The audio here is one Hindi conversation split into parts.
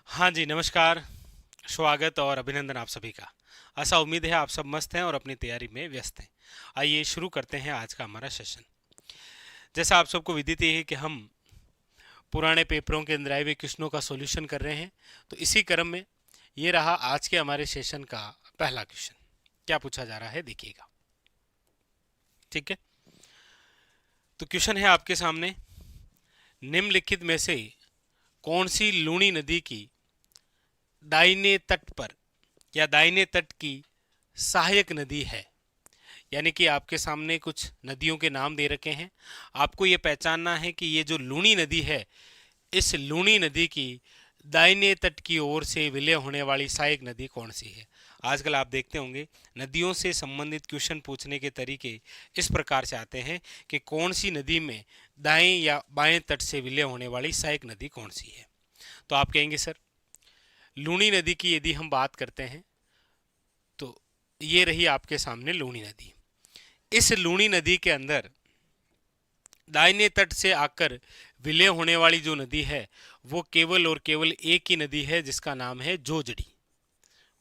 हाँ जी, नमस्कार, स्वागत और अभिनंदन आप सभी का। ऐसा उम्मीद है आप सब मस्त हैं और अपनी तैयारी में व्यस्त हैं। आइए शुरू करते हैं आज का हमारा सेशन। जैसा आप सबको विदित ही है कि हम पुराने पेपरों के अंदर आए हुए क्वेश्चनों का सॉल्यूशन कर रहे हैं, तो इसी क्रम में ये रहा आज के हमारे सेशन का पहला क्वेश्चन। क्या पूछा जा रहा है देखिएगा। ठीक है, तो क्वेश्चन है आपके सामने, निम्नलिखित में से कौन सी लूणी नदी की दाहिने तट पर या दाहिने तट की सहायक नदी है। यानी कि आपके सामने कुछ नदियों के नाम दे रखे हैं, आपको ये पहचानना है कि ये जो लूणी नदी है, इस लूणी नदी की दाहिने तट की ओर से विलय होने वाली सहायक नदी कौन सी है। आजकल आप देखते होंगे नदियों से संबंधित क्वेश्चन पूछने के तरीके इस प्रकार से आते हैं कि कौन सी नदी में दाएं या बाएं तट से विलय होने वाली सहायक नदी कौन सी है। तो आप कहेंगे सर, लूणी नदी की यदि हम बात करते हैं तो ये रही आपके सामने लूणी नदी। इस लूणी नदी के अंदर दाहिने तट से आकर विलय होने वाली जो नदी है वो केवल और केवल एक ही नदी है, जिसका नाम है जोजड़ी।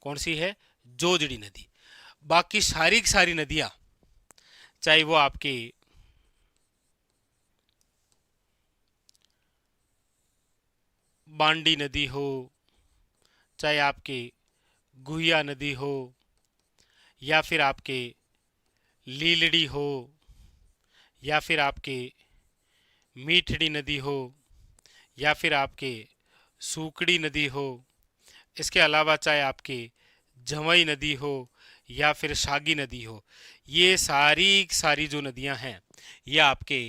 कौन सी है? जोजड़ी नदी। बाकी सारी की सारी नदियां, चाहे वो आपकी बांडी नदी हो, चाहे आपकी गुहिया नदी हो, या फिर आपके लीलड़ी हो, या फिर आपके मीठड़ी नदी हो, या फिर आपके सूकड़ी नदी हो, इसके अलावा चाहे आपकी जमई नदी हो या फिर शागी नदी हो, ये सारी सारी जो नदियां हैं ये आपके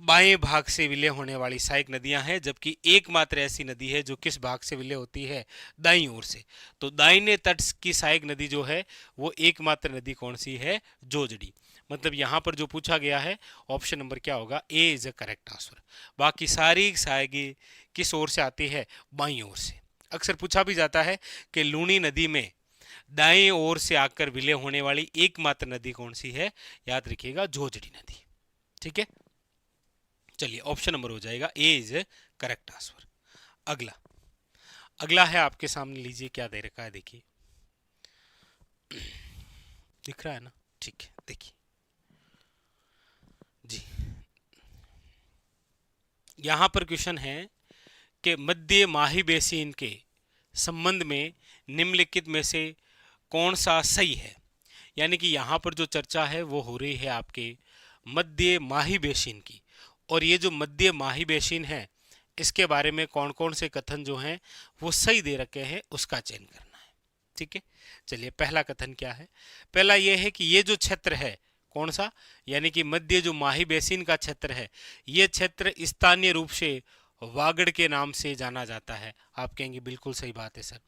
बाएं भाग से विलय होने वाली सहायक नदियां हैं। जबकि एकमात्र ऐसी नदी है जो किस भाग से विलय होती है? दाईं ओर से। तो दाहिने तट की सहायक नदी जो है वो एकमात्र नदी कौन सी है? जोजड़ी। मतलब यहां पर जो पूछा गया है ऑप्शन नंबर क्या होगा? ए इज अ करेक्ट आंसर। बाकी सारी सहायक किस ओर से आती है? बाईं ओर से। अक्सर पूछा भी जाता है कि लूणी नदी में दाएं ओर से आकर विलय होने वाली एकमात्र नदी कौन सी है? याद रखिएगा, जोजड़ी नदी। ठीक है, चलिए ऑप्शन नंबर हो जाएगा ए इज करेक्ट आंसर। अगला अगला है आपके सामने, लीजिए क्या दे रखा है, देखिए दिख रहा है ना? ठीक है, देखिए जी, यहां पर क्वेश्चन है कि मध्य माही बेसिन के संबंध में निम्नलिखित में से कौन सा सही है। यानी कि यहां पर जो चर्चा है वो हो रही है आपके मध्य माही बेसिन की, और ये जो मध्य माही बेसिन है इसके बारे में कौन कौन से कथन जो हैं वो सही दे रखे हैं, उसका चयन करना है। ठीक है, चलिए पहला कथन क्या है? पहला ये है कि ये जो क्षेत्र है, कौन सा? यानी कि मध्य जो माही बेसिन का क्षेत्र है, ये क्षेत्र स्थानीय रूप से वागड़ के नाम से जाना जाता है। आप कहेंगे बिल्कुल सही बात है सर,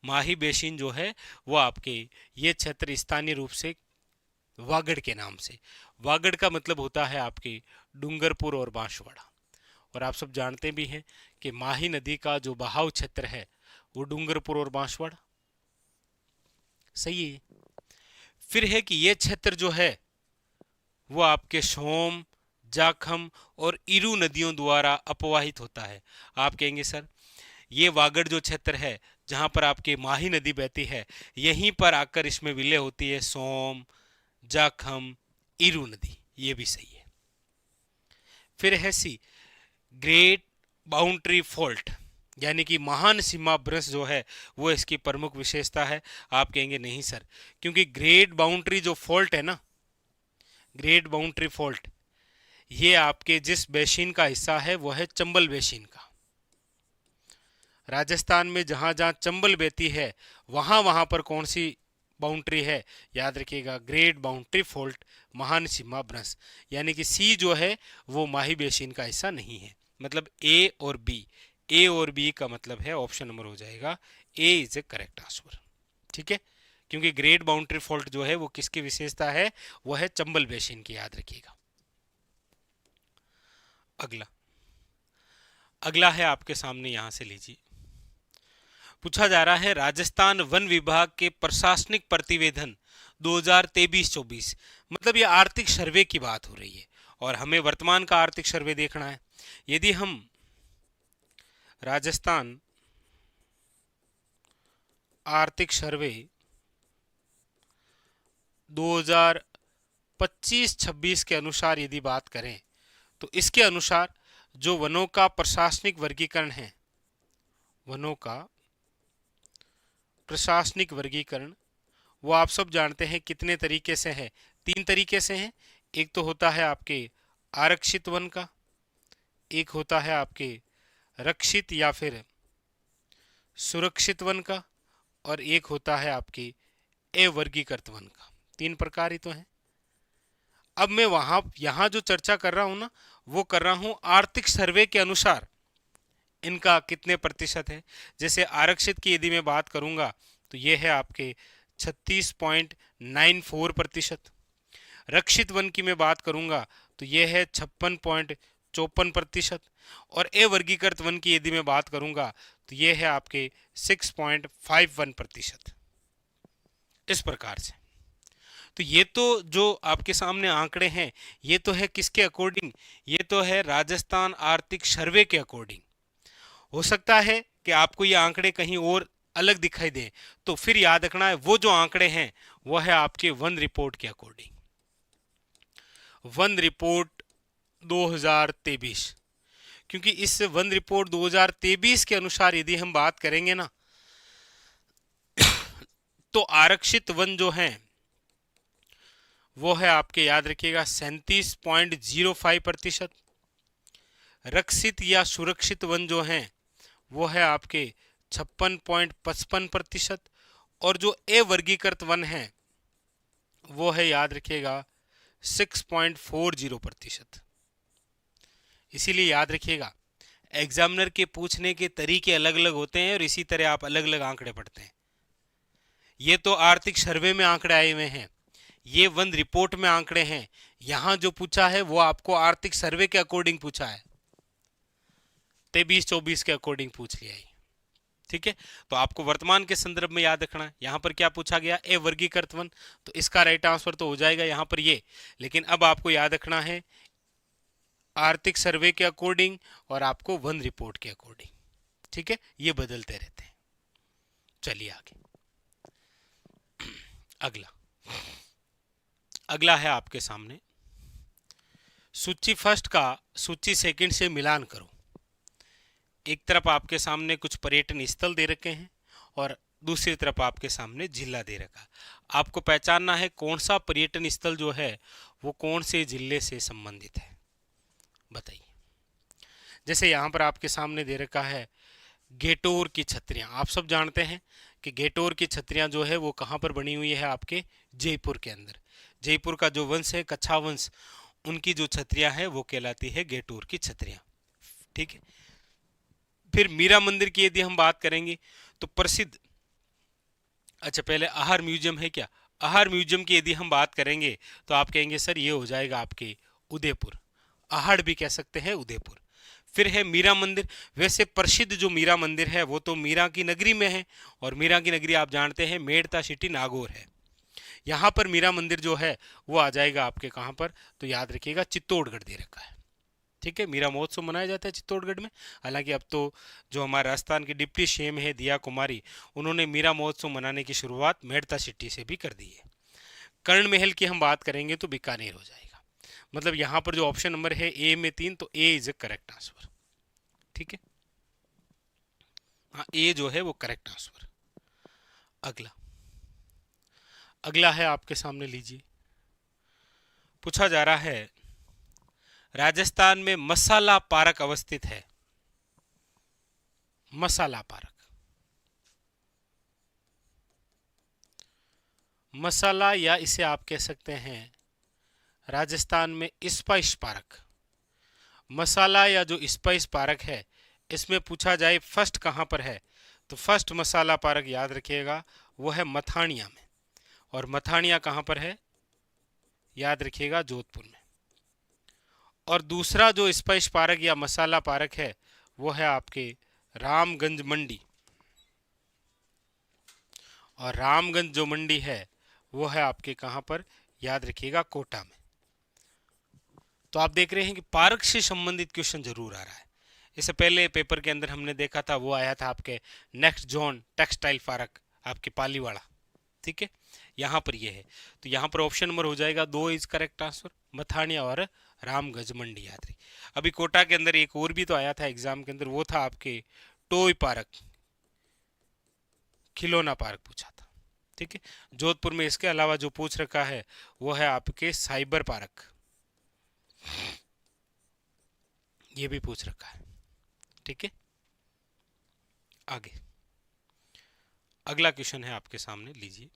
माही बेसिन जो है वो आपके ये क्षेत्र स्थानीय रूप से वागड़ के नाम से। वागड़ का मतलब होता है आपके डूंगरपुर और बांसवाड़ा, और आप सब जानते भी हैं कि माही नदी का जो बहाव क्षेत्र है वो डूंगरपुर और बांसवाड़ा। सही है। फिर है कि ये क्षेत्र जो है वो आपके सोम, जाखम और इरू नदियों द्वारा अपवाहित होता है। आप कहेंगे सर, ये वागड़ जो क्षेत्र है जहां पर आपकी माही नदी बहती है, यहीं पर आकर इसमें विलय होती है सोम, जाखम, इरू नदी। ये भी सही है। फिर है सी, ग्रेट बाउंड्री फॉल्ट, यानी कि महान सीमा ब्रश जो है वो इसकी प्रमुख विशेषता है। आप कहेंगे नहीं सर, क्योंकि ग्रेट बाउंड्री जो फॉल्ट है ना, ग्रेट बाउंड्री फॉल्ट, ये आपके जिस बेसिन का हिस्सा है वो है चंबल बेसिन का। राजस्थान में जहां जहां चंबल बहती है वहां वहां पर कौन सी बाउंड्री है? याद रखिएगा, ग्रेट बाउंड्री फॉल्ट, महान सीमा ब्रश। यानी कि सी जो है वो माही बेसिन का हिस्सा नहीं है। मतलब ए और बी, ए और बी का मतलब है ऑप्शन नंबर हो जाएगा ए इज ए करेक्ट आंसर। ठीक है, क्योंकि ग्रेट बाउंड्री फॉल्ट जो है वो किसकी विशेषता है? वो है चंबल बेसिन की, याद रखिएगा। अगला अगला है आपके सामने, यहां से लीजिए। पूछा जा रहा है राजस्थान वन विभाग के प्रशासनिक प्रतिवेदन 2023-24, मतलब ये आर्थिक सर्वे की बात हो रही है और हमें वर्तमान का आर्थिक सर्वे देखना है। यदि हम राजस्थान आर्थिक सर्वे 2025-26 के अनुसार यदि बात करें तो इसके अनुसार जो वनों का प्रशासनिक वर्गीकरण है, वनों का प्रशासनिक वर्गीकरण, वो आप सब जानते हैं कितने तरीके से है। 3 तरीके से है। एक तो होता है आपके आरक्षित वन का, एक होता है आपके रक्षित या फिर सुरक्षित वन का, और एक होता है आपके अवर्गीकृत वन का। 3 प्रकार ही तो है। अब मैं यहां जो चर्चा कर रहा हूं ना, वो कर रहा हूं आर्थिक सर्वे के अनुसार इनका कितने प्रतिशत है। जैसे आरक्षित की यदि मैं बात करूंगा तो ये है आपके 36.94%। रक्षित वन की मैं बात करूंगा तो ये है 56.54%। और अवर्गीकृत वन की यदि मैं बात करूंगा तो ये है आपके 6.51%। इस प्रकार से तो ये तो जो आपके सामने आंकड़े हैं, ये तो है किसके अकॉर्डिंग, ये तो है राजस्थान आर्थिक सर्वे के अकॉर्डिंग। हो सकता है कि आपको ये आंकड़े कहीं और अलग दिखाई दें, तो फिर याद रखना है वो जो आंकड़े हैं वो है आपके वन रिपोर्ट के अकॉर्डिंग। वन रिपोर्ट 2023, क्योंकि इस वन रिपोर्ट 2023 के अनुसार यदि हम बात करेंगे ना, तो आरक्षित वन जो हैं वो है आपके, याद रखिएगा, 37.05%। रक्षित या सुरक्षित वन जो हैं वो है आपके 56.55%। और जो अवर्गीकृत वन है वो है, याद रखिएगा, 6.40%। इसीलिए याद रखिएगा एग्जामिनर के पूछने के तरीके अलग अलग होते हैं और इसी तरह आप अलग अलग आंकड़े पढ़ते हैं। ये तो आर्थिक सर्वे में आंकड़े आए हुए हैं, ये वन रिपोर्ट में आंकड़े हैं। यहां जो पूछा है वो आपको आर्थिक सर्वे के अकॉर्डिंग पूछा है, 23-24 के अकॉर्डिंग पूछ लिया है। ठीक है, तो आपको वर्तमान के संदर्भ में याद रखना है। यहां पर क्या पूछा गया, अवर्गीकृत वन, तो इसका राइट आंसर तो हो जाएगा यहां पर ये। लेकिन अब आपको याद रखना है आर्थिक सर्वे के अकॉर्डिंग और आपको वन रिपोर्ट के अकॉर्डिंग। ठीक है, ये बदलते रहते हैं। चलिए आगे। अगला है आपके सामने सूची फर्स्ट का सूची सेकंड से मिलान करो। एक तरफ आपके सामने कुछ पर्यटन स्थल दे रखे हैं और दूसरी तरफ आपके सामने जिला दे रखा। आपको पहचानना है कौन सा पर्यटन स्थल जो है वो कौन से जिले से संबंधित है, बताइए। जैसे यहां पर आपके सामने दे रखा है गेटोर की छतरियां। आप सब जानते हैं कि गेटोर की छतरियां जो है वो कहां पर बनी हुई है, आपके जयपुर के अंदर। जयपुर का जो वंश है, कच्छा वंश, उनकी जो छतरियां हैं वो कहलाती है गेटोर की छतरियां। ठीक है, फिर मीरा मंदिर की यदि हम बात करेंगे तो प्रसिद्ध, अच्छा पहले आहार म्यूजियम है क्या, आहार म्यूजियम की यदि हम बात करेंगे तो आप कहेंगे सर ये हो जाएगा आपके उदयपुर, आहड़ भी कह सकते हैं उदयपुर। फिर है मीरा मंदिर। वैसे प्रसिद्ध जो मीरा मंदिर है वो तो मीरा की नगरी में है, और मीरा की नगरी आप जानते हैं मेड़ता सिटी नागौर है। यहाँ पर मीरा मंदिर जो है वो आ जाएगा आपके कहाँ पर, तो याद रखिएगा चित्तौड़गढ़ दे रखा है। ठीक है, मीरा महोत्सव मनाया जाता है चित्तौड़गढ़ में। हालांकि अब तो जो हमारे राजस्थान की डिप्टी सीएम है दिया कुमारी, उन्होंने मीरा महोत्सव मनाने की शुरुआत मेड़ता सिटी से भी कर दी है। कर्ण महल की हम बात करेंगे तो बीकानेर हो जाएगा। मतलब यहाँ पर जो ऑप्शन नंबर है ए में 3, तो ए इज ए करेक्ट आंसर। ठीक है, हाँ ए जो है वो करेक्ट आंसर। अगला है आपके सामने, लीजिए। पूछा जा रहा है राजस्थान में मसाला पार्क अवस्थित है। मसाला पार्क, मसाला, या इसे आप कह सकते हैं राजस्थान में स्पाइस पार्क। मसाला या जो स्पाइस पार्क है, इसमें पूछा जाए फर्स्ट कहां पर है, तो फर्स्ट मसाला पार्क याद रखिएगा वो है मथानिया में। और मथानिया कहां पर है, याद रखिएगा जोधपुर में। और दूसरा जो स्पाइस पार्क या मसाला पार्क है वो है आपके रामगंज मंडी। और रामगंज जो मंडी है वो है आपके कहां पर, याद रखिएगा कोटा में। तो आप देख रहे हैं कि पार्क से संबंधित क्वेश्चन जरूर आ रहा है। इससे पहले पेपर के अंदर हमने देखा था वो आया था आपके नेक्स्ट जोन टेक्सटाइल पार्क, आपके पालीवाड़ा, ठीक है, यहाँ पर ये है। तो यहाँ पर ऑप्शन नंबर हो जाएगा 2 इज करेक्ट आंसर, मथानिया और रामगंज मंडी यात्री। अभी कोटा के अंदर एक और भी तो आया था एग्जाम के अंदर, वो था आपके टॉय पार्क, खिलौना पार्क पूछा था, ठीक है। जोधपुर में इसके अलावा जो पूछ रखा है वो है आपके साइबर पार्क, ये भी पूछ रखा है, ठीक है। आगे अगला क्वेश्चन है आपके सामने, लीजिए।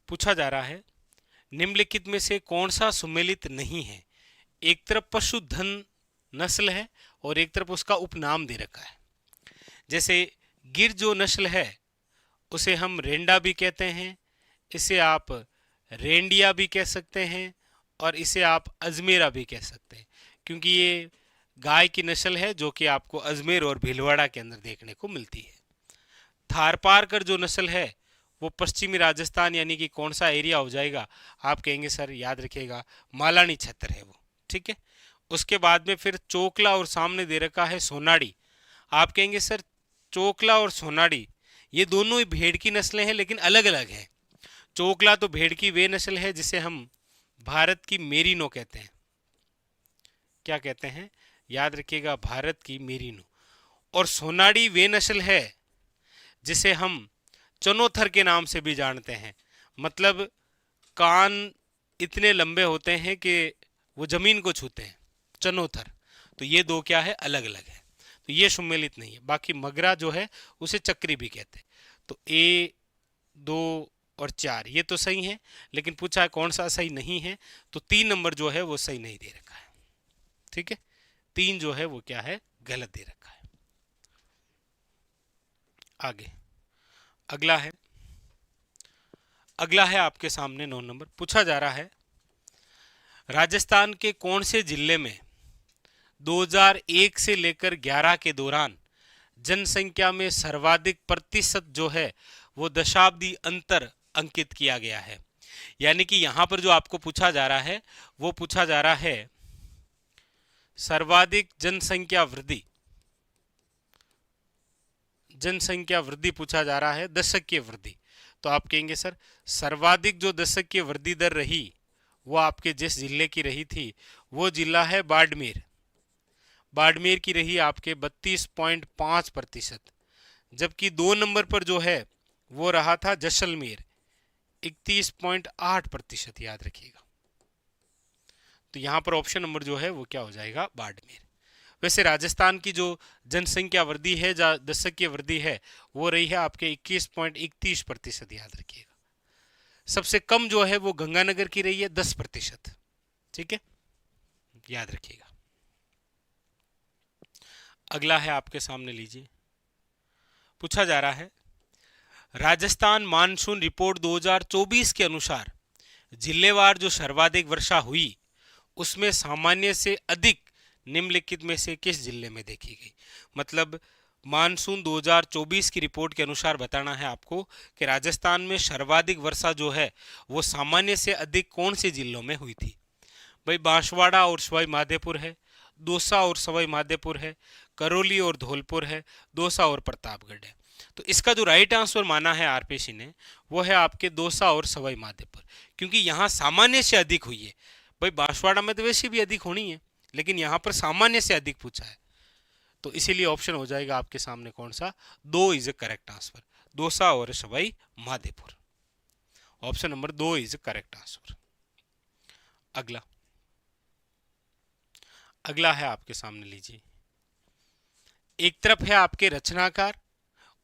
पूछा जा रहा है निम्नलिखित में से कौन सा सुमेलित नहीं है। एक तरफ पशुधन नस्ल है और एक तरफ उसका उपनाम दे रखा है। जैसे गिर जो नस्ल है उसे हम रेंडा भी कहते हैं, इसे आप रेंडिया भी कह सकते हैं और इसे आप अजमेरा भी कह सकते हैं, क्योंकि ये गाय की नस्ल है जो कि आपको अजमेर और भीलवाड़ा के अंदर देखने को मिलती है। थारपारकर जो नस्ल है वो पश्चिमी राजस्थान यानी कि कौन सा एरिया हो जाएगा, आप कहेंगे सर याद रखिएगा मालानी क्षेत्र है वो, ठीक है। उसके बाद में फिर चोकला और सामने दे रखा है सोनाड़ी, आप कहेंगे सर चोकला और सोनाड़ी ये दोनों ही भेड़ की नस्लें हैं लेकिन अलग अलग हैं। चोकला तो भेड़ की वे नस्ल है जिसे हम भारत की मेरिनो कहते हैं, क्या कहते हैं याद रखिएगा, भारत की मेरिनो। और सोनाड़ी वे नस्ल है जिसे हम चनोथर के नाम से भी जानते हैं, मतलब कान इतने लंबे होते हैं कि वो जमीन को छूते हैं, चनोथर। तो ये दो क्या है, अलग अलग है, तो ये सुमेलित नहीं है। बाकी मगरा जो है उसे चक्री भी कहते हैं। तो ए 2 और 4 ये तो सही है, लेकिन पूछा है कौन सा सही नहीं है, तो 3 नंबर जो है वो सही नहीं दे रखा है, ठीक है। 3 जो है वो क्या है, गलत दे रखा है। आगे अगला है आपके सामने 9 नंबर। पूछा जा रहा है राजस्थान के कौन से जिले में 2001 से लेकर 11 के दौरान जनसंख्या में सर्वाधिक प्रतिशत जो है वो दशाब्दी अंतर अंकित किया गया है। यानी कि यहां पर जो आपको पूछा जा रहा है वो पूछा जा रहा है सर्वाधिक जनसंख्या वृद्धि पूछा जा रहा है, दशकीय वृद्धि। तो आप कहेंगे सर सर्वाधिक जो दशकीय वृद्धि दर रही वो आपके जिस जिले की रही थी वो जिला है बाड़मेर की रही आपके 32.5%, जबकि 2 नंबर पर जो है वो रहा था जैसलमेर 31.8%, याद रखिएगा। तो यहां पर ऑप्शन नंबर जो है वो क्या हो जाएगा, बाड़मेर। वैसे राजस्थान की जो जनसंख्या वृद्धि है, दशकीय वृद्धि है, वो रही है आपके 21.31%, याद रखिएगा। सबसे कम जो है वो गंगानगर की रही है 10%, ठीक है, याद रखिएगा। अगला है आपके सामने, लीजिए। पूछा जा रहा है राजस्थान मानसून रिपोर्ट 2024 के अनुसार जिलेवार जो सर्वाधिक वर्षा हुई उसमें सामान्य से अधिक निम्नलिखित में से किस जिले में देखी गई। मतलब मानसून 2024 की रिपोर्ट के अनुसार बताना है आपको कि राजस्थान में सर्वाधिक वर्षा जो है वो सामान्य से अधिक कौन से जिलों में हुई थी। भाई बांसवाड़ा और सवाई माधोपुर है, दौसा और सवाई माधोपुर है, करौली और धौलपुर है, दौसा और प्रतापगढ़ है। तो इसका जो राइट आंसर माना है आरपीसी ने वो है आपके दौसा और सवाई माधोपुर, क्योंकि यहाँ सामान्य से अधिक हुई है। भाई बांसवाड़ा में तो वैसे भी अधिक होनी है, लेकिन यहाँ पर सामान्य से अधिक पूछा है, तो इसीलिए ऑप्शन हो जाएगा आपके सामने कौन सा, 2 इज करेक्ट आंसर, दौसा और Sawai Madhopur. Option number 2 is correct answer. अगला है आपके सामने, लीजिए। एक तरफ है आपके रचनाकार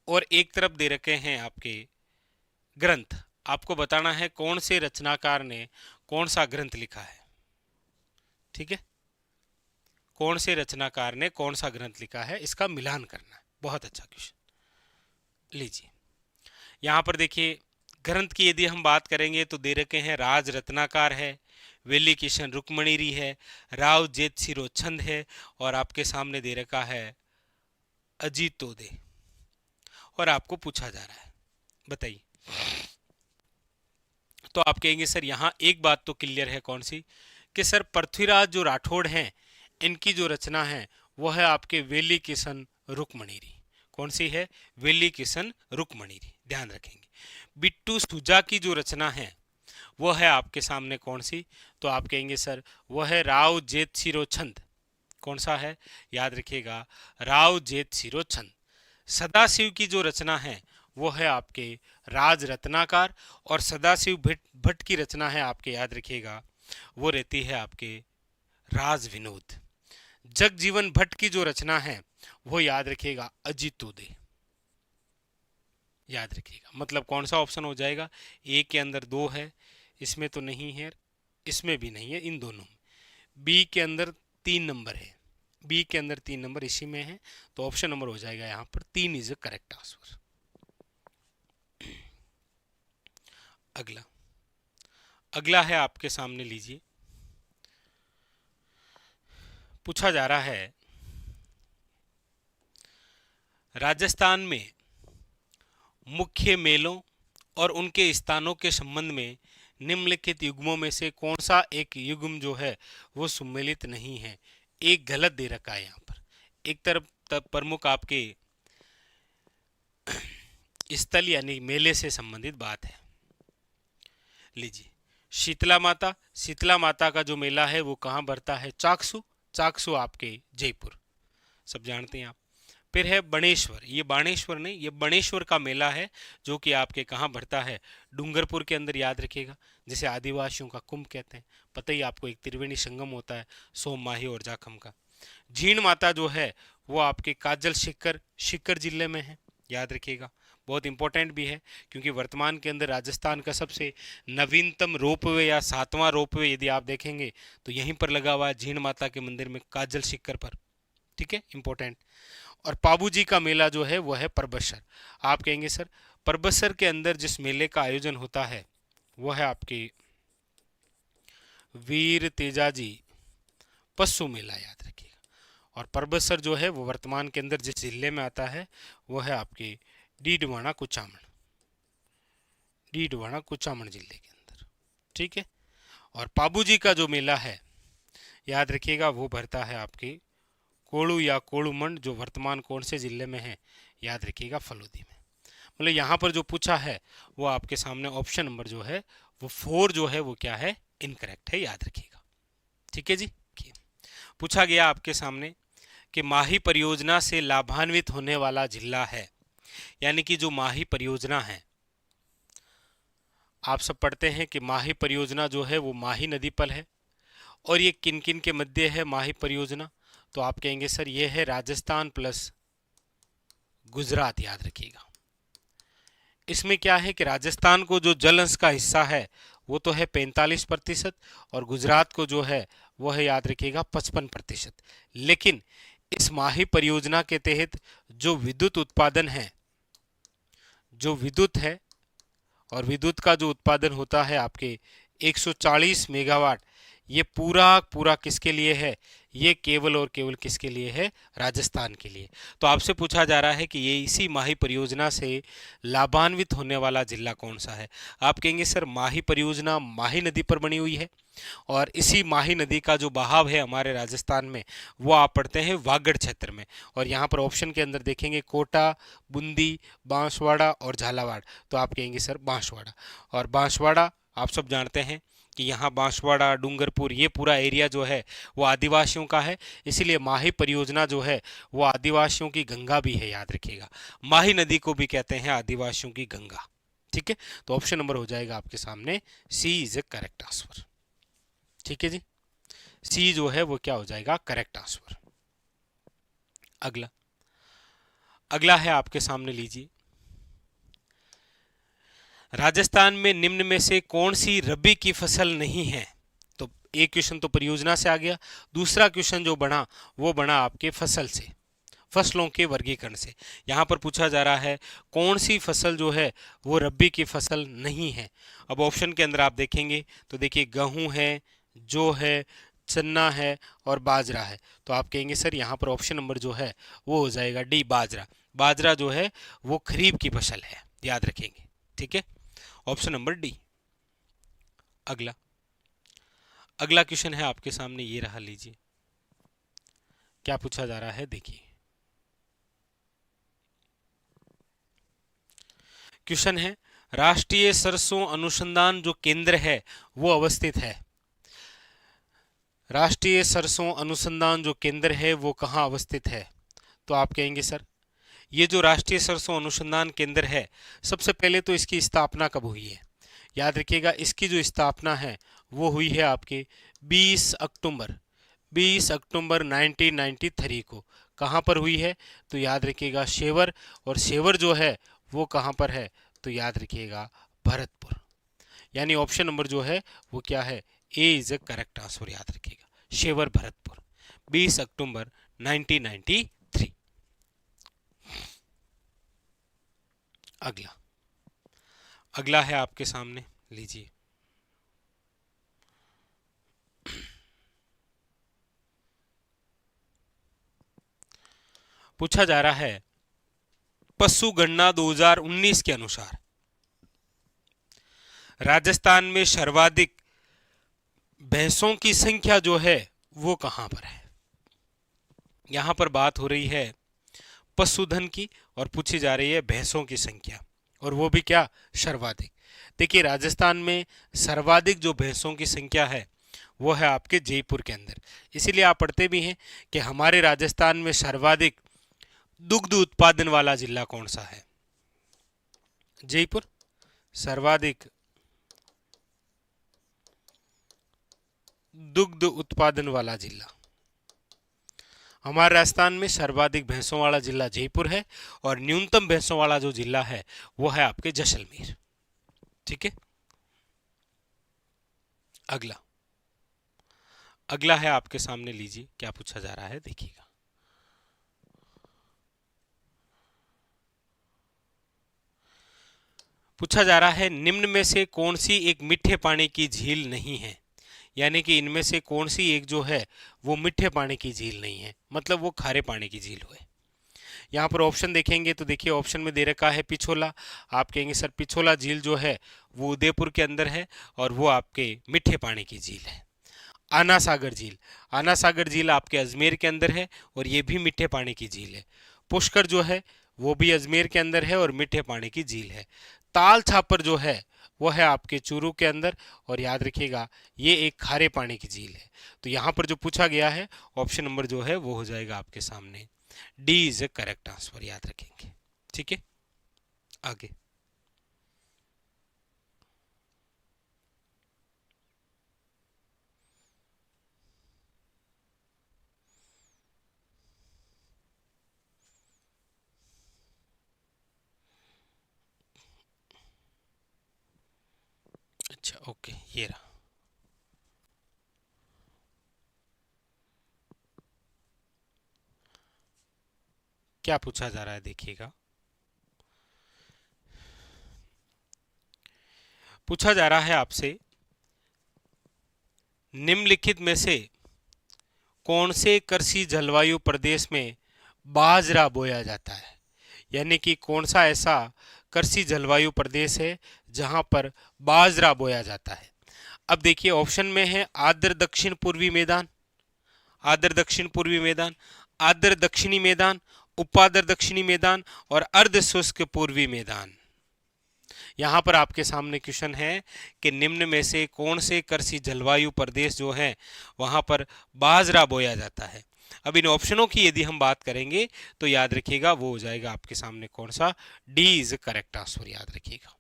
और एक तरफ दे रखे हैं आपके ग्रंथ। आपको बताना है कौन से रचनाकार ने कौन सा ग्रंथ लिखा है, ठीक है। कौन से रचनाकार ने कौन सा ग्रंथ लिखा है, इसका मिलान करना है। बहुत अच्छा क्वेश्चन। लीजिए यहां पर देखिए ग्रंथ की यदि हम बात करेंगे तो दे रखे हैं राज रत्नाकार है, वेली किशन रुक्मणीरी है, राव जेत सिरो छंद है, और आपके सामने दे रखा है अजीतोदय। और आपको पूछा जा रहा है बताइए, तो आप कहेंगे सर यहाँ एक बात तो क्लियर है, कौन सी, कि सर पृथ्वीराज जो राठौड़ हैं इनकी जो रचना है वो है आपके वेली किशन रुक्मणीरी। कौन सी है? वेली किशन रुक्मणी, ध्यान रखेंगे। बिट्टू सुजा की जो रचना है वो है आपके सामने कौन सी? तो आप कहेंगे सर वो है राव जेतसिरो छंद। कौन सा है? याद रखिएगा, राव जेतसिरो छंद। सदाशिव की जो रचना है वो है आपके राज रत्नाकर, और सदाशिव भट्ट की रचना है आपके, याद रखिएगा, वो रहती है आपके राज विनोद। जगजीवन भट्ट की जो रचना है वो याद रखिएगा अजितोदय, याद रखिएगा। मतलब कौन सा ऑप्शन हो जाएगा? ए के अंदर 2 है, इसमें तो नहीं है, इसमें भी नहीं है, इन दोनों में। बी के अंदर 3 नंबर है, बी के अंदर 3 नंबर इसी में है, तो ऑप्शन नंबर हो जाएगा यहाँ पर 3 इज अ करेक्ट आंसर। अगला अगला है आपके सामने, लीजिए। पूछा जा रहा है राजस्थान में मुख्य मेलों और उनके स्थानों के संबंध में निम्नलिखित युग्मों में से कौन सा एक युग्म जो है वो सम्मिलित नहीं है? एक गलत दे रखा है यहाँ पर। एक तरफ प्रमुख आपके स्थल यानी मेले से संबंधित बात है। लीजिए, शीतला माता का जो मेला है वो कहाँ बढ़ता है? चाकसू आपके जयपुर, सब जानते हैं आप। फिर है बणेश्वर, ये बाणेश्वर नहीं, ये बणेश्वर का मेला है जो कि आपके कहाँ बढ़ता है? डूंगरपुर के अंदर, याद रखिएगा, जिसे आदिवासियों का कुंभ कहते हैं। पता ही आपको, एक त्रिवेणी संगम होता है सोम माही और जाखम का। जीण माता जो है वो आपके काजल शिक्कर जिले में है, याद रखिएगा, बहुत इंपॉर्टेंट भी है, क्योंकि वर्तमान के अंदर राजस्थान का सबसे नवीनतम रोपवे या 7वां रोपवे यदि आप देखेंगे तो यहीं पर लगा हुआ है, जीण माता के मंदिर में काजल शिक्कर पर। ठीक है, इंपॉर्टेंट। और पाबू जी का मेला जो है वो है परबतसर। आप कहेंगे सर परबतसर के अंदर जिस मेले का आयोजन होता है वो है आपके वीर तेजाजी पशु मेला, याद रखिएगा। और परबतसर जो है वो वर्तमान के अंदर जिस जिले में आता है वो है आपके डीडवाना कुचामन जिले के अंदर। ठीक है। और पाबू जी का जो मेला है, याद रखिएगा, वो भरता है आपके कोड़ू या कोड़ूमंड, जो वर्तमान कौन से जिले में है? याद रखिएगा, फलोदी में। मतलब यहाँ पर जो पूछा है वो आपके सामने ऑप्शन नंबर जो है वो 4 जो है वो क्या है? इनकरेक्ट है, याद रखिएगा। ठीक है जी। पूछा गया आपके सामने कि माही परियोजना से लाभान्वित होने वाला जिला है, यानी कि जो माही परियोजना है, आप सब पढ़ते हैं कि माही परियोजना जो है वो माही नदी पर है, और ये किन किन के मध्य है माही परियोजना? तो आप कहेंगे सर ये है राजस्थान प्लस गुजरात, याद रखिएगा। इसमें क्या है कि राजस्थान को जो जल अंश का हिस्सा है वो तो है 45%, और गुजरात को जो है वो है, याद रखिएगा, 55%। लेकिन इस माही परियोजना के तहत जो विद्युत उत्पादन है, जो विद्युत है, और विद्युत का जो उत्पादन होता है आपके 140 मेगावाट, ये पूरा किसके लिए है? ये केवल और केवल किसके लिए है? राजस्थान के लिए। तो आपसे पूछा जा रहा है कि ये इसी माही परियोजना से लाभान्वित होने वाला जिला कौन सा है? आप कहेंगे सर माही परियोजना माही नदी पर बनी हुई है, और इसी माही नदी का जो बहाव है हमारे राजस्थान में वो आप पढ़ते हैं वागड़ क्षेत्र में। और यहाँ पर ऑप्शन के अंदर देखेंगे कोटा, बूंदी, बांसवाड़ा और झालावाड़, तो आप कहेंगे सर बांसवाड़ा। और बांसवाड़ा आप सब जानते हैं कि यहाँ बांसवाड़ा, डूंगरपुर, ये पूरा एरिया जो है वो आदिवासियों का है, इसीलिए माही परियोजना जो है वो आदिवासियों की गंगा भी है, याद रखिएगा। माही नदी को भी कहते हैं आदिवासियों की गंगा। ठीक है, तो ऑप्शन नंबर हो जाएगा आपके सामने सी इज ए करेक्ट आंसर। ठीक है जी, सी जो है वो क्या हो जाएगा? Correct answer. अगला अगला है आपके सामने, लीजिए। राजस्थान में निम्न में से कौन सी रबी की फसल नहीं है? तो एक क्वेश्चन तो परियोजना से आ गया, दूसरा क्वेश्चन जो बना वो बना आपके फसल से, फसलों के वर्गीकरण से। यहाँ पर पूछा जा रहा है कौन सी फसल जो है वो रबी की फसल नहीं है। अब ऑप्शन के अंदर आप देखेंगे तो देखिए गेहूं है, जौ है, चना है और बाजरा है। तो आप कहेंगे सर यहाँ पर ऑप्शन नंबर जो है वो हो जाएगा डी, बाजरा। बाजरा जो है वो खरीफ की फसल है, याद रखेंगे। ठीक है, ऑप्शन नंबर डी। अगला अगला क्वेश्चन है आपके सामने, ये रहा, लीजिए। क्या पूछा जा रहा है, देखिए। क्वेश्चन है, राष्ट्रीय सरसों अनुसंधान जो केंद्र है वो अवस्थित है। राष्ट्रीय सरसों अनुसंधान जो केंद्र है वो कहाँ अवस्थित है? तो आप कहेंगे सर ये जो राष्ट्रीय सरसों अनुसंधान केंद्र है, सबसे पहले तो इसकी स्थापना कब हुई है? याद रखिएगा, इसकी जो स्थापना है वो हुई है आपके 20 अक्टूबर 1993 को। कहाँ पर हुई है? तो याद रखिएगा शेवर, और शेवर जो है वो कहाँ पर है? तो याद रखिएगा भरतपुर। यानी ऑप्शन नंबर जो है वो क्या है? ए इज ए करेक्ट आंसर, याद रखिएगा, शेवर भरतपुर, 20 अक्टूबर 1993। अगला है आपके सामने, लीजिए। पूछा जा रहा है, पशु गणना 2019 के अनुसार राजस्थान में सर्वाधिक भैंसों की संख्या जो है वो कहां पर है? यहां पर बात हो रही है पशुधन की और पूछी जा रही है भैंसों की संख्या, और वो भी क्या? सर्वाधिक। देखिए, राजस्थान में सर्वाधिक जो भैंसों की संख्या है वो है आपके जयपुर के अंदर। इसीलिए आप पढ़ते भी हैं कि हमारे राजस्थान में सर्वाधिक दुग्ध उत्पादन वाला जिला कौन सा है? जयपुर। सर्वाधिक दुग्ध उत्पादन वाला जिला, हमारे राजस्थान में सर्वाधिक भैंसों वाला जिला जयपुर है, और न्यूनतम भैंसों वाला जो जिला है वो है आपके जैसलमेर। ठीक है। अगला है आपके सामने, लीजिए क्या पूछा जा रहा है, देखिएगा। पूछा जा रहा है, निम्न में से कौन सी एक मीठे पानी की झील नहीं है? यानी कि इनमें से कौन सी एक जो है वो मीठे पानी की झील नहीं है, मतलब वो खारे पानी की झील है। यहाँ पर ऑप्शन देखेंगे तो देखिए, ऑप्शन में दे रखा है पिछोला। आप कहेंगे सर पिछोला झील जो है वो उदयपुर के अंदर है, और वो आपके मीठे पानी की झील है। आना सागर झील, आना सागर झील आपके अजमेर के अंदर है, और ये भी मीठे पानी की झील है। पुष्कर जो है वो भी अजमेर के अंदर है और मीठे पानी की झील है। ताल छापर जो है वो है आपके चूरू के अंदर, और याद रखिएगा ये एक खारे पानी की झील है। तो यहाँ पर जो पूछा गया है ऑप्शन नंबर जो है वो हो जाएगा आपके सामने D is a correct answer, याद रखेंगे। ठीक है, आगे। अच्छा, ओके, ये रहा। क्या पूछा जा रहा है, देखिएगा। पूछा जा रहा है आपसे, निम्नलिखित में से कौन से कृषि जलवायु प्रदेश में बाजरा बोया जाता है? यानी कि कौन सा ऐसा कृषि जलवायु प्रदेश है जहां पर बाजरा बोया जाता है? अब देखिए, ऑप्शन में है आर्द्र दक्षिण पूर्वी मैदान, आर्द्र दक्षिण पूर्वी मैदान, आर्द्र दक्षिणी मैदान, उपाद्र दक्षिणी मैदान, और अर्ध शुष्क पूर्वी मैदान। यहाँ पर आपके सामने क्वेश्चन है कि निम्न में से कौन से कृषि जलवायु प्रदेश जो है वहां पर बाजरा बोया जाता है? अब इन ऑप्शनों की यदि हम बात करेंगे तो याद रखिएगा वो हो जाएगा आपके सामने कौन सा? डी इज करेक्ट आंसर, याद रखिएगा।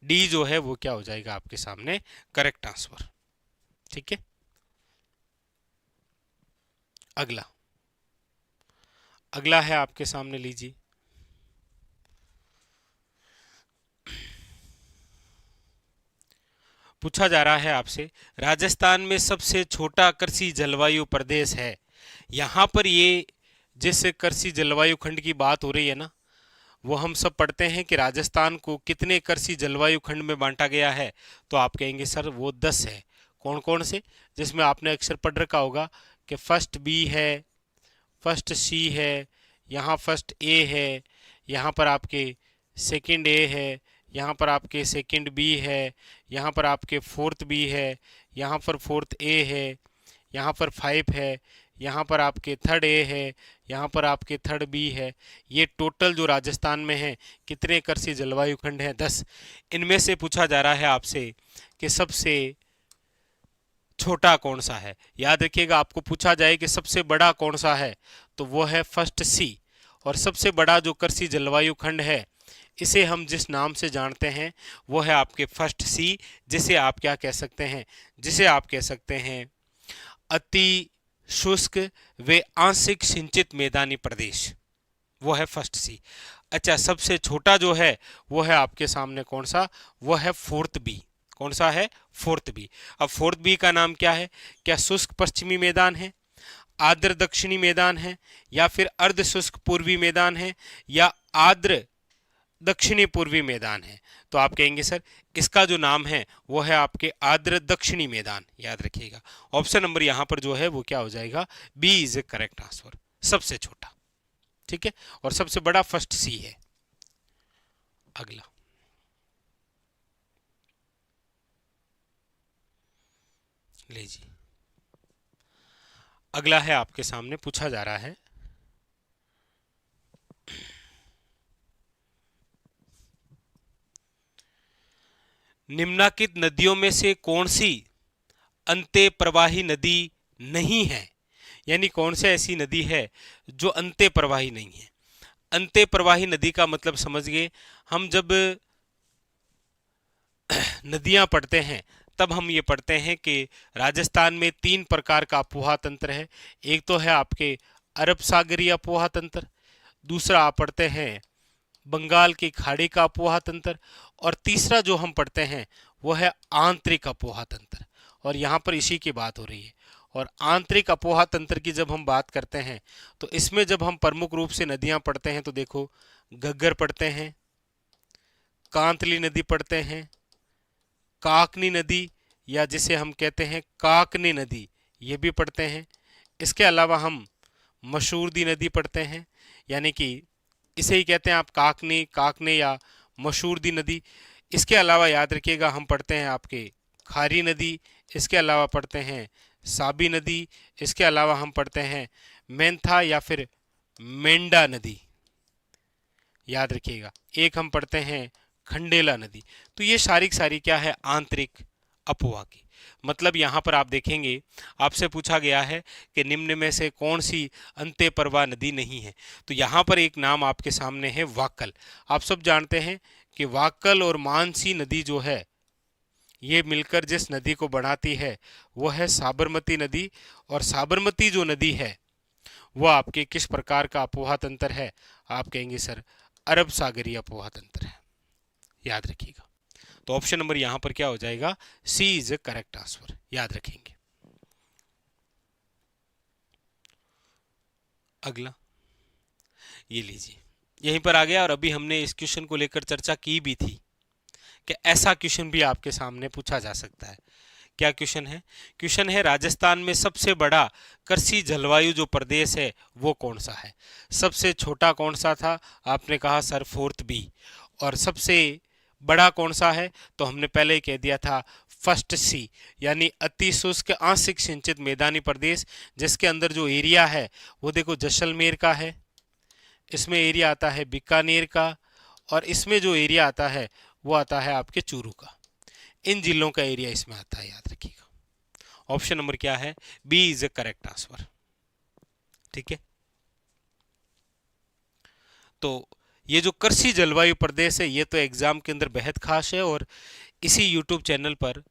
डी जो है वो क्या हो जाएगा आपके सामने? Correct answer. ठीक है, अगला है आपके सामने, लीजिए। पूछा जा रहा है आपसे, राजस्थान में सबसे छोटा कृषि जलवायु प्रदेश है। यहाँ पर ये जिस कृषि जलवायु खंड की बात हो रही है ना, वो हम सब पढ़ते हैं कि राजस्थान को कितने कृषि जलवायु खंड में बांटा गया है। तो आप कहेंगे सर वो 10 है। कौन कौन से? जिसमें आपने अक्सर पढ़ रखा होगा कि फर्स्ट बी है, फर्स्ट सी है, यहाँ फर्स्ट ए है, यहाँ पर आपके सेकंड ए है, यहाँ पर आपके सेकंड बी है, यहाँ पर आपके फोर्थ बी है, यहाँ पर फोर्थ ए है, यहाँ पर 5 है, यहाँ पर आपके थर्ड ए है, यहाँ पर आपके थर्ड बी है। ये टोटल जो राजस्थान में है कितने कृषि जलवायु खंड हैं? 10। इनमें से पूछा जा रहा है आपसे कि सबसे छोटा कौन सा है। याद रखिएगा, आपको पूछा जाए कि सबसे बड़ा कौन सा है तो वो है फर्स्ट सी। और सबसे बड़ा जो कृषि जलवायु खंड है इसे हम जिस नाम से जानते हैं वो है आपके फर्स्ट सी, जिसे आप क्या कह सकते हैं? जिसे आप कह सकते हैं अति शुष्क व आंशिक सिंचित मैदानी प्रदेश, वो है फर्स्ट सी। अच्छा, सबसे छोटा जो है वो है आपके सामने कौन सा? वो है फोर्थ बी। कौन सा है? Fourth B. अब फोर्थ बी का नाम क्या है? क्या शुष्क पश्चिमी मैदान है, आर्द्र दक्षिणी मैदान है, या फिर अर्ध शुष्क पूर्वी मैदान है, या आर्द्र दक्षिणी पूर्वी मैदान है? तो आप कहेंगे सर इसका जो नाम है वो है आपके आर्द्र दक्षिणी मैदान। याद रखिएगा, ऑप्शन नंबर यहां पर जो है वो क्या हो जाएगा? B is a correct answer, सबसे छोटा। ठीक है, और सबसे बड़ा फर्स्ट सी है। अगला लीजिए, अगला है आपके सामने पूछा जा रहा है निम्नलिखित नदियों में से कौन सी अंत्य प्रवाही नदी नहीं है? यानी कौन सी ऐसी नदी है जो अंत्य प्रवाही नहीं है? अंत्य प्रवाही नदी का मतलब समझ गए, हम जब नदियां पढ़ते हैं तब हम ये पढ़ते हैं कि राजस्थान में 3 प्रकार का अपोहा तंत्र है। एक तो है आपके अरब सागरीय अपोहा तंत्र, दूसरा आप पढ़ते हैं बंगाल की खाड़ी का अपोहा तंत्र, और तीसरा जो हम पढ़ते हैं वो है आंतरिक अपोहा तंत्र। और यहाँ पर इसी की बात हो रही है। और आंतरिक अपोहा तंत्र की जब हम बात करते हैं तो इसमें जब हम प्रमुख रूप से नदियां पढ़ते हैं तो देखो, घग्गर पढ़ते हैं, कांतली नदी पढ़ते हैं, काकनी नदी या जिसे हम कहते हैं काकनी नदी, ये भी पढ़ते हैं। इसके अलावा हम मशहूरदी नदी पढ़ते हैं, यानी कि इसे ही कहते हैं आप काकनी, काकने या मशहूरदी नदी। इसके अलावा याद रखिएगा हम पढ़ते हैं आपके खारी नदी, इसके अलावा पढ़ते हैं साबी नदी, इसके अलावा हम पढ़ते हैं मेंथा या फिर मेंढा नदी। याद रखिएगा, एक हम पढ़ते हैं खंडेला नदी। तो ये सारी क्या है? आंतरिक अपोहा की। मतलब यहाँ पर आप देखेंगे आपसे पूछा गया है कि निम्न में से कौन सी अंत्य प्रवाह नदी नहीं है। तो यहाँ पर एक नाम आपके सामने है वाक्कल। आप सब जानते हैं कि वाक्कल और मानसी नदी जो है ये मिलकर जिस नदी को बनाती है वो है साबरमती नदी। और साबरमती जो नदी है वो आपके किस प्रकार का अपोहा तंत्र है? आप कहेंगे सर अरब सागरीय अपोहा तंत्र है। याद रखिएगा, तो ऑप्शन नंबर यहां पर क्या हो जाएगा? सी इज ए करेक्ट आंसर। याद रखेंगे। अगला ये लीजिए, यहीं पर आ गया। और अभी हमने इस क्वेश्चन को लेकर चर्चा की भी थी कि ऐसा क्वेश्चन भी आपके सामने पूछा जा सकता है। क्या क्वेश्चन है? क्वेश्चन है राजस्थान में सबसे बड़ा कृषि जलवायु जो प्रदेश है वो कौन सा है? सबसे छोटा कौन सा था? आपने कहा सर फोर्थ बी। और सबसे बड़ा कौन सा है? तो हमने पहले ही कह दिया था फर्स्ट सी, यानी अति शुष्क आंशिक सिंचित मैदानी प्रदेश, जिसके अंदर जो एरिया है वो देखो जैसलमेर का है, इसमें एरिया आता है बीकानेर का, और इसमें जो एरिया आता है वो आता है आपके चूरू का। इन जिलों का एरिया इसमें आता है। याद रखिएगा, ऑप्शन नंबर क्या है? B is a correct answer. ठीक है, तो ये जो कृषि जलवायु प्रदेश है ये तो एग्जाम के अंदर बेहद खास है। और इसी यूट्यूब चैनल पर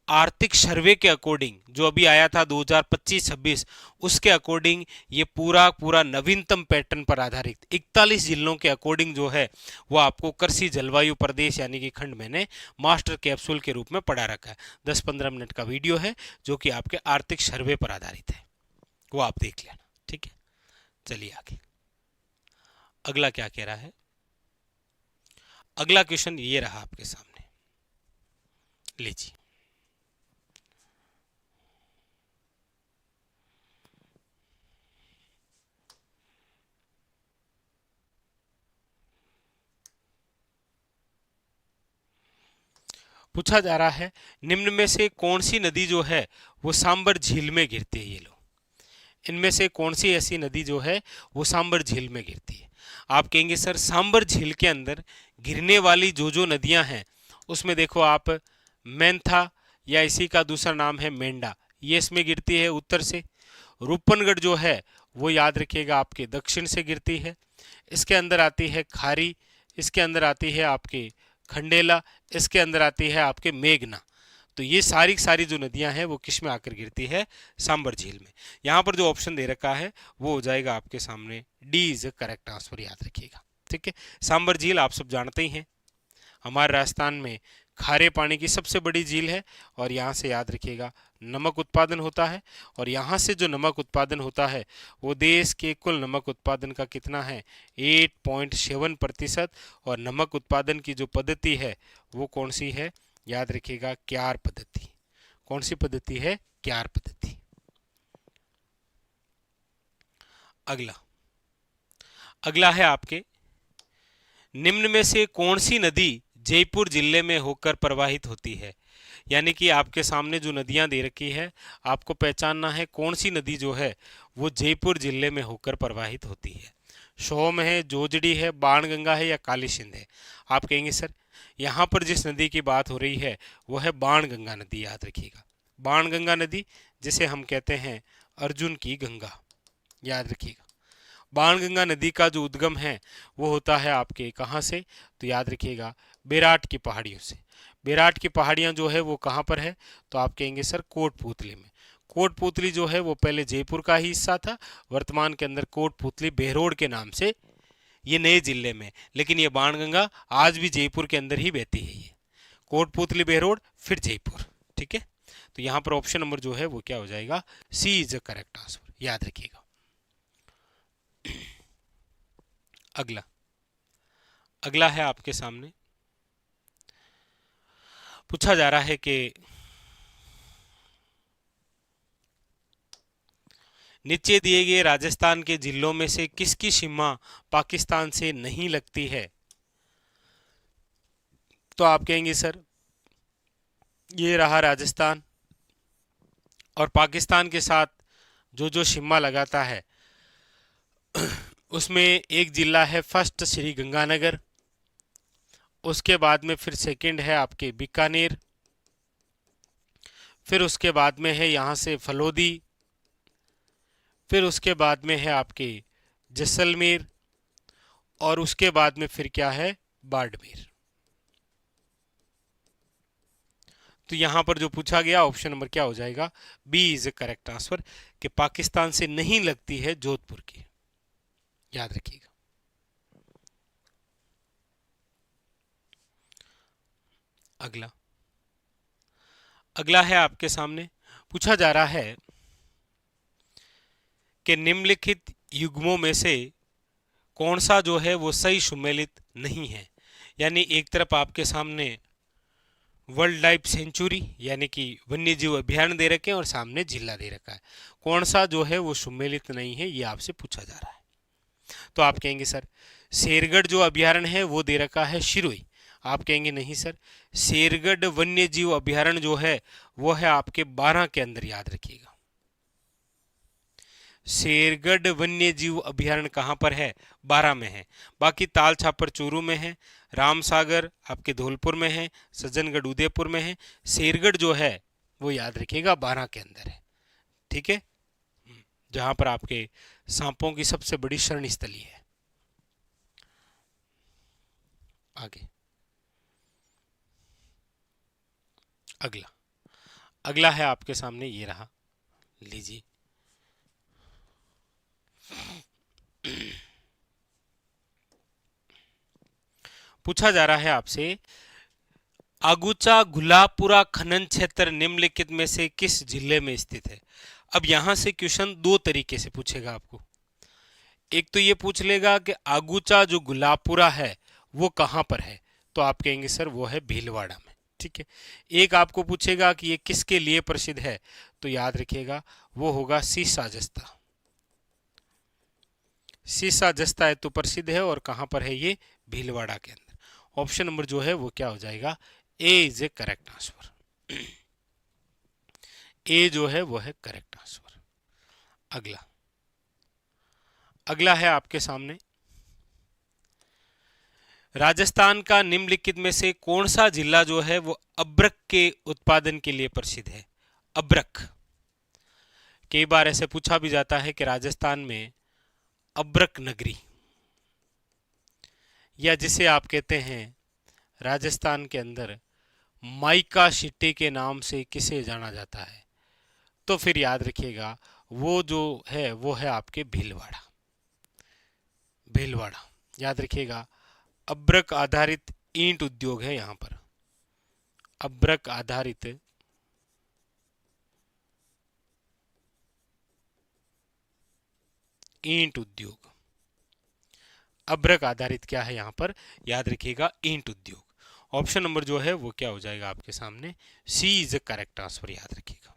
आर्थिक सर्वे के अकॉर्डिंग जो अभी आया था 2025-26, उसके अकॉर्डिंग ये पूरा नवीनतम पैटर्न पर आधारित 41 जिलों के अकॉर्डिंग जो है वो आपको कृषि जलवायु प्रदेश यानी कि खंड मैंने मास्टर कैप्सूल के रूप में पढ़ा रखा है। 10-15 मिनट का वीडियो है जो कि आपके आर्थिक सर्वे पर आधारित है, वो आप देख लेना। ठीक है, चलिए आगे। अगला क्या कह रहा है? अगला क्वेश्चन ये रहा आपके सामने, लीजिए। पूछा जा रहा है निम्न में से कौन सी नदी जो है वो सांबर झील में गिरती है? ये लो, इनमें से कौन सी ऐसी नदी जो है वो सांबर झील में गिरती है? आप कहेंगे सर सांबर झील के अंदर गिरने वाली जो नदियां हैं उसमें देखो आप मेंथा या इसी का दूसरा नाम है मेंढा, ये इसमें गिरती है उत्तर से। रूपनगढ़ जो है वो याद रखिएगा आपके दक्षिण से गिरती है। इसके अंदर आती है खारी, इसके अंदर आती है आपके खंडेला, इसके अंदर आती है आपके मेघना। तो ये सारी सारी जो नदियां हैं वो किस में आकर गिरती है? सांबर झील में। यहाँ पर जो ऑप्शन दे रखा है वो हो जाएगा आपके सामने डी इज करेक्ट आंसर, याद रखिएगा। ठीक है, सांबर झील आप सब जानते ही हैं, हमारे राजस्थान में खारे पानी की सबसे बड़ी झील है और यहाँ से याद रखिएगा नमक उत्पादन होता है। और यहाँ से जो नमक उत्पादन होता है वो देश के कुल नमक उत्पादन का कितना है? 8.7%। और नमक उत्पादन की जो पद्धति है वो कौन सी है? याद रखिएगा क्यार पद्धति। कौन सी पद्धति है? क्यार पद्धति। अगला है आपके निम्न में से कौन सी नदी जयपुर जिले में होकर प्रवाहित होती है? यानी कि आपके सामने जो नदियां दे रखी है आपको पहचानना है कौन सी नदी जो है वो जयपुर जिले में होकर प्रवाहित होती है। सोम है, जोजड़ी है, बाणगंगा है या काली सिंध है? आप कहेंगे सर यहाँ पर जिस नदी की बात हो रही है वो है बाणगंगा नदी, याद रखिएगा। बाणगंगा नदी जिसे हम कहते हैं अर्जुन की गंगा, याद रखिएगा। बाणगंगा नदी का जो उद्गम है वो होता है आपके कहाँ से? तो याद रखिएगा बेराट की पहाड़ियों से। बेराट की पहाड़ियाँ जो है वो कहाँ पर है? तो आप कहेंगे सर कोटपुतली में। कोटपुतली जो है वो पहले जयपुर का ही हिस्सा था, वर्तमान के अंदर कोटपुतली बेहरोड के नाम से ये नए जिले में, लेकिन ये बाणगंगा आज भी जयपुर के अंदर ही बहती है। ये कोटपुतली बेहरोड फिर जयपुर। ठीक है, तो यहाँ पर ऑप्शन नंबर जो है वो क्या हो जाएगा? सी इज द करेक्ट आंसर, याद रखिएगा। अगला है आपके सामने, पूछा जा रहा है कि नीचे दिए गए राजस्थान के जिलों में से किसकी सीमा पाकिस्तान से नहीं लगती है? तो आप कहेंगे सर ये रहा राजस्थान, और पाकिस्तान के साथ जो सीमा लगाता है उसमें एक जिला है फर्स्ट श्री गंगानगर, उसके बाद में फिर सेकंड है आपके बीकानेर, फिर उसके बाद में है यहाँ से फलोदी, फिर उसके बाद में है आपके जैसलमेर, और उसके बाद में फिर क्या है? बाड़मेर। तो यहां पर जो पूछा गया ऑप्शन नंबर क्या हो जाएगा? B is a correct answer, कि पाकिस्तान से नहीं लगती है जोधपुर की, याद रखिएगा। अगला है आपके सामने, पूछा जा रहा है कि निम्नलिखित युग्मों में से कौन सा जो है वो सही सुमेलित नहीं है। यानी एक तरफ आपके सामने वर्ल्ड लाइफ सेंचुरी यानी कि वन्य जीव अभ्यारण्य दे रखे हैं और सामने जिला दे रखा है, कौन सा जो है वो सुमेलित नहीं है, ये आपसे पूछा जा रहा है। तो आप कहेंगे सर शेरगढ़ जो अभ्यारण्य है वो दे रखा है शिरोई। आप कहेंगे नहीं सर, शेरगढ़ वन्य जीव अभ्यारण्य जो है वो है आपके 12 के अंदर, याद रखिएगा। शेरगढ़ वन्य जीव अभ्यारण्य कहाँ पर है? 12 में है। बाकी ताल छापर चूरू में है, रामसागर आपके धौलपुर में है, सज्जनगढ़ उदयपुर में है। शेरगढ़ जो है वो याद रखिएगा 12 के अंदर है। ठीक है, जहां पर आपके सांपों की सबसे बड़ी शरण स्थली है। आगे अगला है आपके सामने, ये रहा, लीजिए। पूछा जा रहा है आपसे आगुचा गुलाबपुरा खनन क्षेत्र निम्नलिखित में से किस जिले में स्थित है? अब यहां से क्वेश्चन दो तरीके से पूछेगा आपको। एक तो ये पूछ लेगा कि आगुचा जो गुलाबपुरा है वो कहां पर है, तो आप कहेंगे सर वो है भीलवाड़ा में। ठीक है, एक आपको पूछेगा कि ये किसके लिए प्रसिद्ध है, तो याद रखिएगा वो होगा सीसा जस्ता। सीसा जस्ता है तो प्रसिद्ध है, और कहां पर है ये? भीलवाड़ा के अंदर। ऑप्शन नंबर जो है वो क्या हो जाएगा? ए इज ए करेक्ट आंसर। ए जो है वो है करेक्ट आंसर। अगला है आपके सामने, राजस्थान का निम्नलिखित में से कौन सा जिला जो है वो अब्रक के उत्पादन के लिए प्रसिद्ध है? अब्रक, कई बार ऐसे पूछा भी जाता है कि राजस्थान में अब्रक नगरी, या जिसे आप कहते हैं राजस्थान के अंदर माइका सिटी के नाम से किसे जाना जाता है? तो फिर याद रखिएगा वो जो है वो है आपके भीलवाड़ा। भीलवाड़ा याद रखिएगा, अब्रक आधारित ईंट उद्योग है यहां पर, अब्रक आधारित ईंट उद्योग, अब्रक आधारित क्या है यहां पर? याद रखिएगा ईंट उद्योग। ऑप्शन नंबर जो है वो क्या हो जाएगा आपके सामने? सी इज द करेक्ट आंसर, याद रखिएगा।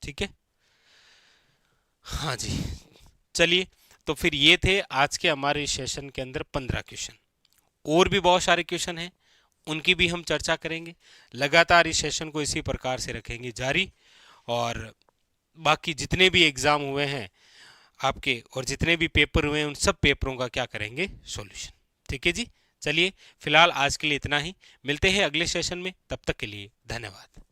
ठीक है, हाँ जी। चलिए, तो फिर ये थे आज के हमारे सेशन के अंदर 15 क्वेश्चन। और भी बहुत सारे क्वेश्चन हैं, उनकी भी हम चर्चा करेंगे। लगातार इस सेशन को इसी प्रकार से रखेंगे जारी, और बाकी जितने भी एग्जाम हुए हैं आपके और जितने भी पेपर हुए हैं उन सब पेपरों का क्या करेंगे? सॉल्यूशन। ठीक है जी। चलिए, फिलहाल आज के लिए इतना ही, मिलते हैं अगले सेशन में, तब तक के लिए धन्यवाद।